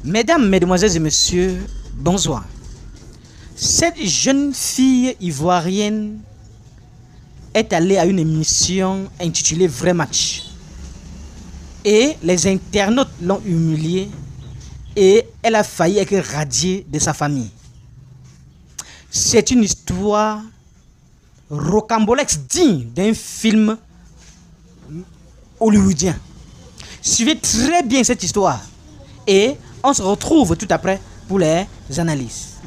Mesdames, Mesdemoiselles et Messieurs, bonsoir. Cette jeune fille ivoirienne est allée à une émission intitulée Vrai Match. Et les internautes l'ont humiliée et elle a failli être radiée de sa famille. C'est une histoire rocambolesque digne d'un film hollywoodien. Suivez très bien cette histoire et on se retrouve tout après pour les analyses.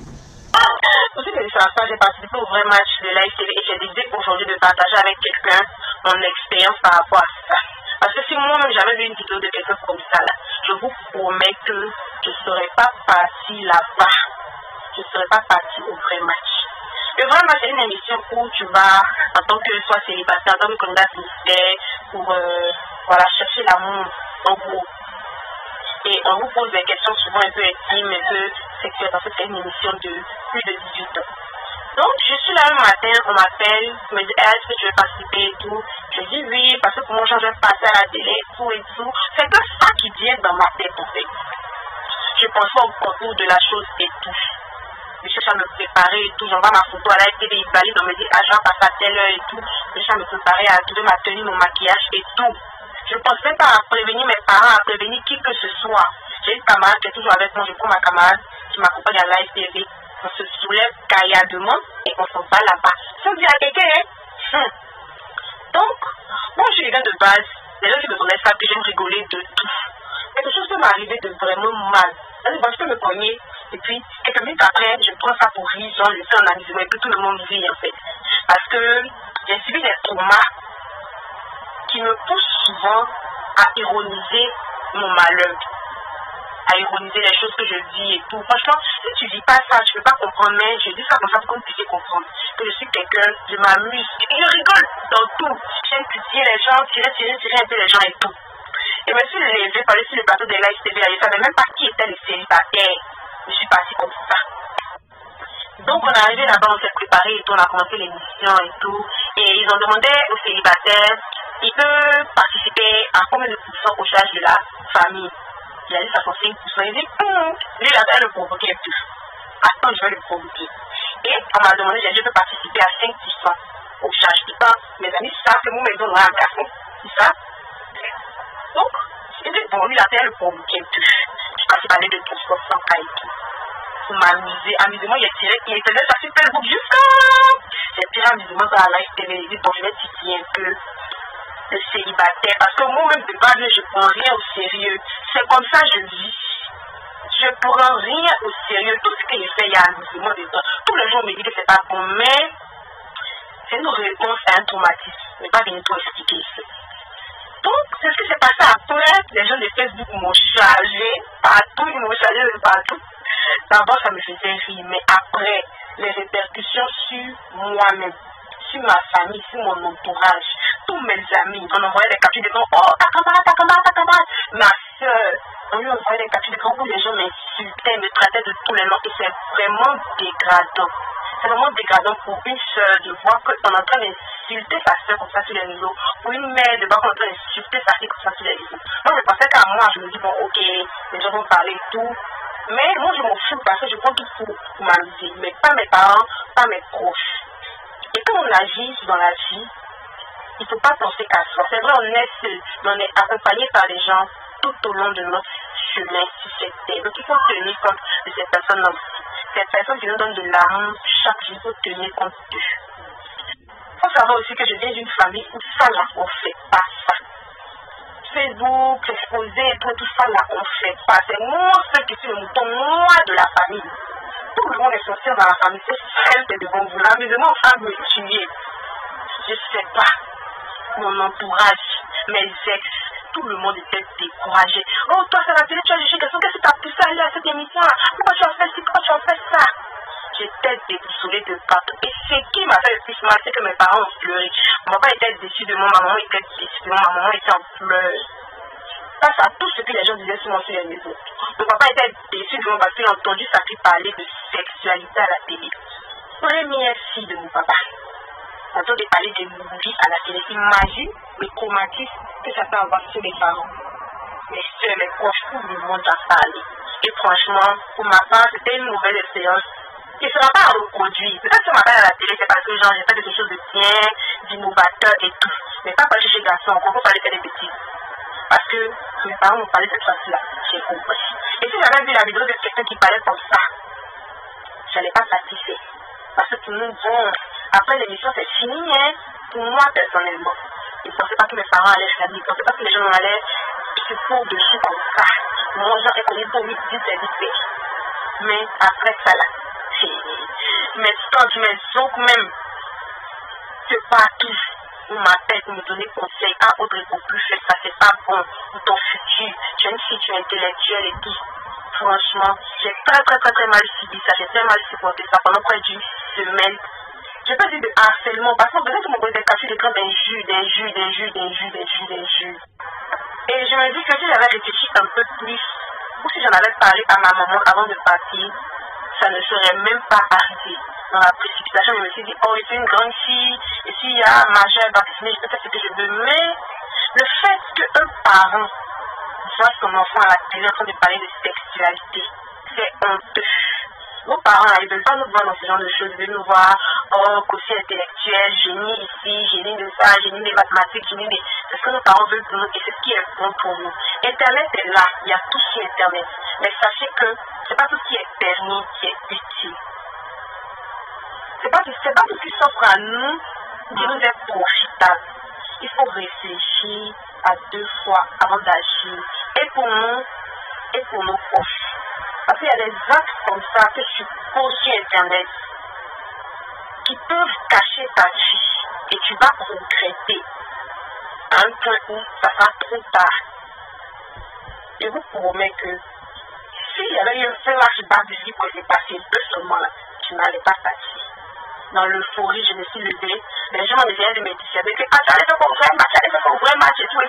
Ensuite de ça, j'ai participé au Vrai Match de Live TV et j'ai décidé aujourd'hui de partager avec quelqu'un mon expérience par rapport à ça. Parce que si moi-même j'avais vu une vidéo de quelqu'un comme ça, là, je vous promets que je ne serais pas partie là-bas. Je ne serais pas partie au Vrai Match. Le Vrai Match, c'est une émission où tu vas, en tant que soit célibataire, en tant que candidat solitaire, pour chercher l'amour, en gros. Et on vous pose des questions souvent un peu intimes, un peu sexuelles, parce que c'est une émission de plus de 18 ans. Donc, je suis là un matin, on m'appelle, on me dit, est-ce que tu veux participer et tout? Je dis oui, parce que pour moi, je vais passer à la télé et tout et tout. C'est que ça qui vient dans ma tête, en fait. Je pense pas au contour de la chose et tout. Je cherche à me préparer et tout. J'envoie ma photo à la télé, valide, on me dit, ah, je vais passer à telle heure et tout. Je cherche à me préparer, à trouver ma tenue, mon maquillage et tout. Je ne pense même pas à prévenir mes parents, à prévenir qui que ce soit. J'ai une camarade qui est toujours avec moi, je prends ma camarade qui m'accompagne à Live TV. On se soulève caillardement et on s'en va là-bas. Ça me dit à quelqu'un, hein? Donc, moi je suis quelqu'un de base, les gens qui me connaissent ça, puis j'aime rigoler de tout. Quelque chose peut m'arriver de vraiment mal. Je peux me cogner, et puis quelques minutes après, je prends ça pour rire, genre je fais un amusement, et puis tout le monde rit en fait. Parce que j'ai subi des traumas qui me poussent souvent à ironiser mon malheur, à ironiser les choses que je dis et tout. Franchement, si tu dis pas ça, tu peux pas comprendre, mais je dis ça comme ça pour que vous puissiez comprendre que je suis quelqu'un, je m'amuse et je rigole dans tout. J'aime pitié les gens, tirer un peu les gens et tout. Et je me suis levée par sur le plateau de Live TV, je ne savais même pas qui étaient les célibataires. Je suis partie comme ça. Donc on est arrivé là-bas, on s'est préparé et tout, on a commencé l'émission et tout. Et ils ont demandé aux célibataires, il peut participer à combien de pourcents au charge de la famille. Il a dit ça pour 5%. Il dit, lui, il a le provoquer plus. Attends, je vais le provoquer. Et on m'a demandé, j'ai dit, je peux participer à 5% au charge. Et pas, mes amis savent que moi, mes dons, un garçon. C'est ça? Donc, il dit, bon, lui, il a fait le provoquer plus. Je pense qu'il parlait de 12% et tout. Pour m'amuser. Amusement, il faisait ça sur Facebook jusqu'à. J'ai tiré amusement dans la Live TV. Il dit, bon, je vais titiller un peu le célibataire, parce que moi-même de base je prends rien au sérieux. C'est comme ça je vis. Je prends rien au sérieux. Tout ce que je fais, il y a un mouvement dedans. Tous les jours on me dit que c'est pas bon, mais c'est une réponse à un traumatisme. Je ne vais pas venir tout expliquer ici. Donc, c'est ce qui s'est passé après. Les gens de Facebook m'ont chargé partout, ils m'ont chargé de partout. D'abord, ça me faisait rire, mais après, les répercussions sur moi-même, sur ma famille, sur mon entourage, tous mes amis, on envoyait des captures d'écran, oh ta camarade, ma soeur, on lui envoyait des captures d'écran où les gens m'insultaient, me traitaient de tous les noms, et c'est vraiment dégradant. C'est vraiment dégradant pour une soeur de voir qu'on est en train d'insulter sa soeur comme ça sur les réseaux, pour une mère de voir qu'on est en train d'insulter sa fille comme ça sur les réseaux. Moi je pensais qu'à moi, je me dis bon ok, les gens vont parler et tout, mais moi je m'en fous parce que je prends tout pour m'amuser, mais pas mes parents, pas mes proches. Et quand on agit dans la vie, il ne faut pas penser qu'à soi. C'est vrai, on est seul, mais on est accompagné par les gens tout au long de notre chemin sur cette terre. Donc il faut tenir compte de ces personnes-là. Ces personnes qui nous donnent de l'amour chaque jour, il faut tenir compte d'eux. Il faut savoir aussi que je viens d'une famille où ça là, on ne fait pas ça. Facebook, l'exposé, tout ça là, on ne fait pas. C'est moi ceux qui suis le mouton noir de la famille. Tout le monde est sorti dans la famille, c'est celle qui est devant vous. L'amusement va me tuer. Je ne sais pas. Mon entourage, mes ex, tout le monde était découragé. Oh, toi, c'est la télé, tu as jugé quelqu'un, qu'est-ce qui t'a poussé à aller à cette émission-là? Pourquoi tu as fait ci, pourquoi tu as fait ça? J'étais déboussolée de partout. Et ce qui m'a fait le plus mal, c'est que mes parents ont pleuré. Mon papa était déçu de moi, ma maman était déçue de moi, ma maman était en pleurs. Face à tout ce que les gens disaient sur moi sur les réseaux. Mon papa était déçu de moi parce qu'il a entendu sa fille parler de sexualité à la télé. Première fille de mon papa. On entend parler de movies à la télé. Imagine le traumatisme que ça peut avoir sur les parents. Mes soeurs, mes proches, tout le monde a parlé. Et franchement, pour ma part, c'était une mauvaise expérience. Il ne sera pas à reproduire. Peut-être que je m'appelle à la télé, c'est parce que genre, j'ai fait quelque chose de bien, d'innovateur et tout. Mais pas parce que chez garçon, on peut pas aller faire des bêtises. Parce que mes parents m'ont parlé cette fois-ci-là. J'ai compris. Et si j'avais vu la vidéo de quelqu'un qui parlait comme ça, je n'allais pas satisfait. Parce que pour nous, bon, après l'émission, c'est fini, hein. Pour moi, personnellement. Ils ne pensaient pas que mes parents allaient regarder. Ils ne pensaient pas que les gens allaient se pour dessus comme ça. Moi, j'aurais connu pour 8, 10 vite. Mais après ça, là, mes stocks, mes jokes même, c'est partout. On m'appelle pour me donner conseil. Ah, Audrey, pour plus faire ça, c'est pas bon pour ton futur. Tu es une fille, tu es intellectuelle et tout. Franchement, j'ai très mal subi ça. J'ai très mal supporté ça pendant près d'une semaine. Je peux dire de harcèlement parce que peut-être que mon côté caché d'écran d'injures. Et je me dis que si j'avais réfléchi un peu plus, ou si j'en avais parlé à ma maman avant de partir, ça ne serait même pas arrivé. Dans la précipitation, je me suis dit, oh, c'est une grande fille, et s'il y a majeur vacciné, je peux faire ce que je veux. Mais le fait qu'un parent voit son enfant à la télé en train de parler de sexualité, c'est honteux. Nos parents, ils ne veulent pas nous voir dans ce genre de choses. Ils veulent nous voir, oh, quotient intellectuel, génie ici, génie de ça, génie des mathématiques, génie des... C'est ce que nos parents veulent pour nous et c'est ce qui est bon pour nous. Internet est là, il y a tout sur Internet. Mais sachez que c'est pas tout ce qui est permis qui est utile. C'est pas tout ce qui s'offre à nous qui nous est profitable. Il faut réfléchir à 2 fois avant d'agir. Et pour nous, et pour nos proches. Parce qu'il y a des actes comme ça que tu poses sur Internet qui peuvent cacher ta vie et tu vas regretter à un point où ça sera trop tard. Je vous promets que s'il y avait eu un flashback de vie que j'ai passé 2 seulement là, tu n'allais pas passer. Dans l'euphorie, je me suis levée. Les gens essayaient de me dissuader que tu allais faire ton vrai match et tout.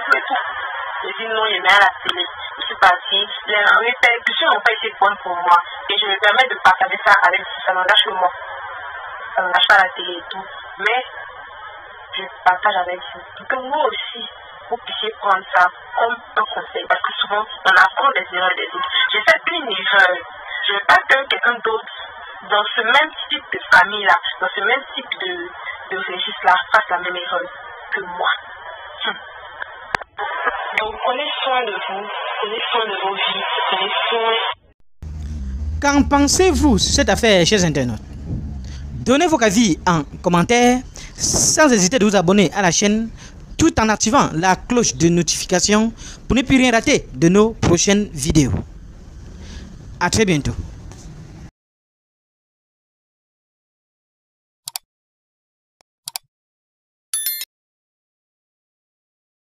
J'ai dit non, il est à la télé. Je suis partie. Les répercussions n'ont pas été bonnes pour moi. Et je me permets de partager ça avec vous. Ça n'engage que moi. Ça n'engage pas la télé et tout. Mais je partage avec vous. Pour que vous aussi, vous puissiez prendre ça comme un conseil. Parce que souvent, on apprend des erreurs des autres. J'ai fait une erreur. Je ne veux pas que quelqu'un d'autre, dans ce même type de famille-là, dans ce même type de registre-là, fasse la même erreur que moi. Donc, prenez soin de vous, prenez soin de vos vies, prenez soin. Qu'en pensez-vous sur cette affaire, chers internautes? Donnez vos avis en commentaire, sans hésiter de vous abonner à la chaîne, tout en activant la cloche de notification pour ne plus rien rater de nos prochaines vidéos. À très bientôt.